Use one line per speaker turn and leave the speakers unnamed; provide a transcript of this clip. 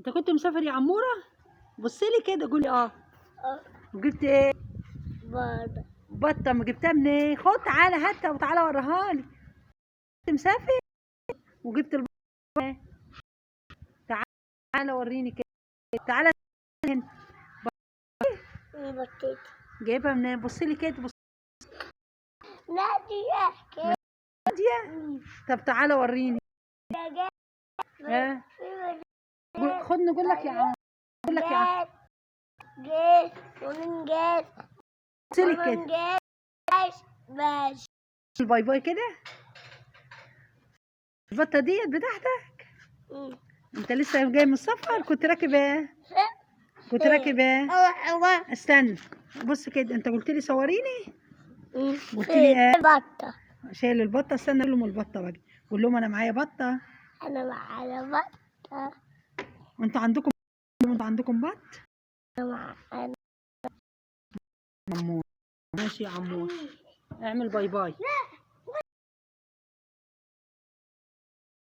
انت كنت مسافر يا عموره؟ بصي لي كده قولي اه.
اه
وجبت ايه؟
بابا.
بطه. ما جبتها منين؟ خد تعالى هاتها وتعالى وريها لي. كنت مسافر وجبت البطه. تعالى وريني كده. تعالى هنا.
بطيت
جايبها منين؟ بصي لي كده. بصي.
نادية كده.
طب تعالى وريني. ها خد نقول لك يا عم. نقول لك يا عم.
جيس وننجز
بصي لي كده.
وننجز باش.
الباي باي كده. البطه ديت بتاعتك؟ انت لسه جاي من السفر؟ كنت راكب ايه؟ كنت راكب ايه؟ استنى. بص كده، انت قلت لي صوريني. قلت لي ايه؟
بطة.
شايل البطه. استنى اقول لهم البطه بقى. قول لهم انا معايا بطه.
أنا معايا بطة.
وانتوا عندكم بط؟
أنا معايا.
عمور. ماشي يا عمور. اعمل باي باي.